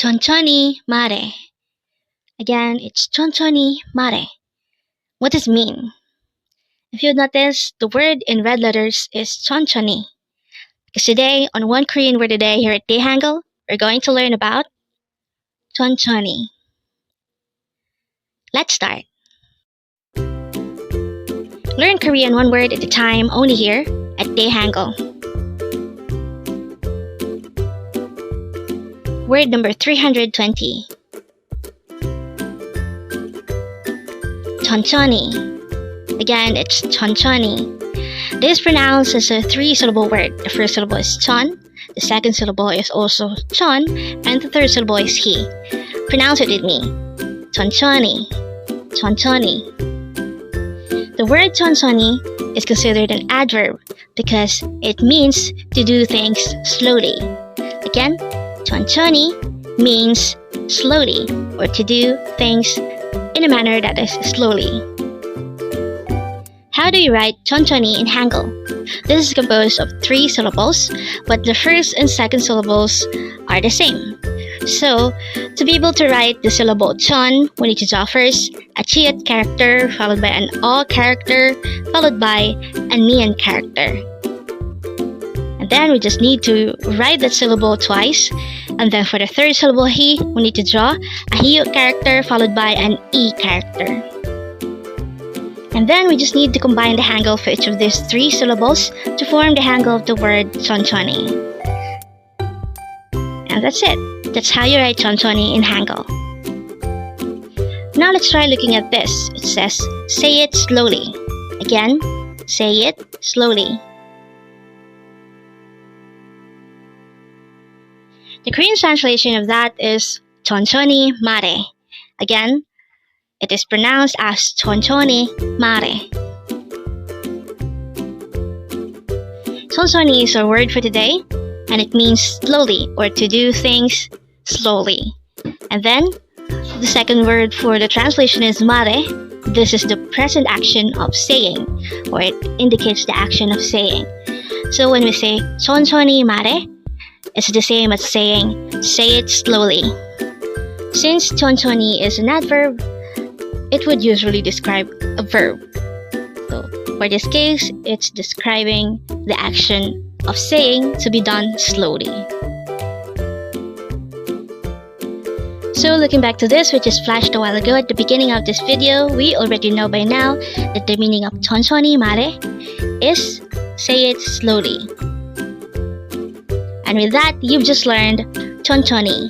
천천히 말해. Again, it's 천천히 말해. What does it mean? If you notice, the word in red letters is 천천히. Because today, on One Korean Word a Day here at Dae-Hangul, we're going to learn about 천천히. Let's start. Learn Korean one word at a time only here at Dae-Hangul. Word number 320. 천천히. Again, it's 천천히. This is pronounced as a three-syllable word. The first syllable is 천, the second syllable is also 천, and the third syllable is he. Pronounce it with me. 천천히. 천천히. The word 천천히 is considered an adverb because it means to do things slowly. Again, 천천히 means slowly or to do things in a manner that is slowly. How do you write 천천히 in Hangeul? This is composed of three syllables, but the first and second syllables are the same. So, to be able to write the syllable 천, we need to draw first a chiat character, followed by an o character, followed by a nian character. And then we just need to write that syllable twice. And then for the third syllable he, we need to draw a hiyo character, followed by an e character. And then we just need to combine the Hangeul for each of these three syllables to form the Hangeul of the word 천천히. And that's it. That's how you write 천천히 in Hangeul. Now let's try looking at this. It says, say it slowly. Again, say it slowly. The Korean translation of that is 천천히 말해. Again, it is pronounced as 천천히 말해. 천천히 is our word for today, and it means slowly or to do things slowly. And then, the second word for the translation is 말해. This is the present action of saying, or it indicates the action of saying. So when we say 천천히 말해, it's the same as saying, say it slowly. Since 천천히 is an adverb, it would usually describe a verb. So, for this case, it's describing the action of saying to be done slowly. So, looking back to this, which is flashed a while ago at the beginning of this video, we already know by now that the meaning of 천천히 말해 is say it slowly. And with that, you've just learned 천천히.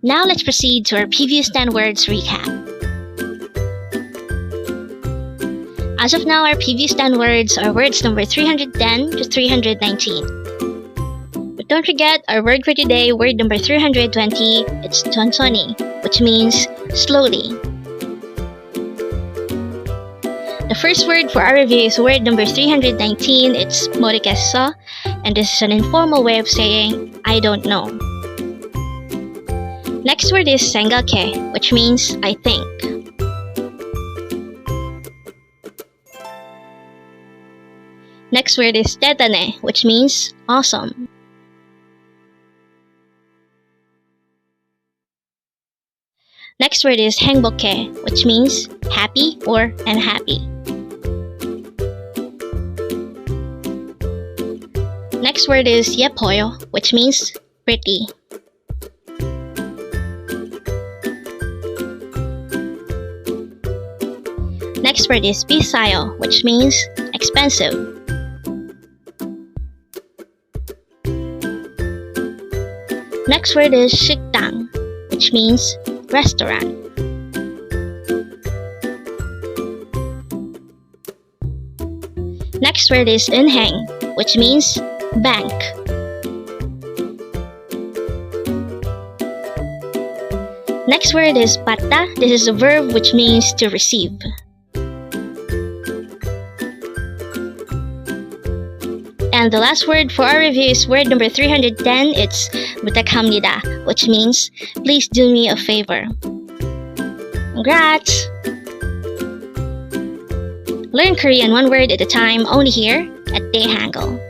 Now let's proceed to our previous 10 words recap. As of now, our previous 10 words are words number 310 to 319. But don't forget, our word for today, word number 320, it's 천천히, which means slowly. The first word for our review is word number 319, it's 모르겠어, and this is an informal way of saying, I don't know. Next word is 생각해, which means I think. Next word is 대단해, which means awesome. Next word is 행복해, which means happy or unhappy. Next word is 예뻐요, which means pretty. Next word is 비싸요, which means expensive. Next word is 식당, which means restaurant. Next word is 은행, which means bank. Next word is 받다. This is a verb which means to receive. And the last word for our review is word number 310. It's 부탁합니다, which means please do me a favor. Congrats! Learn Korean one word at a time only here at Dae-Hangul.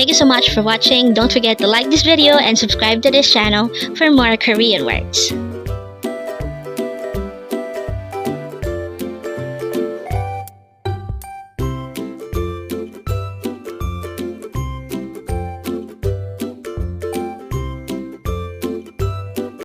Thank you so much for watching. Don't forget to like this video and subscribe to this channel for more Korean words.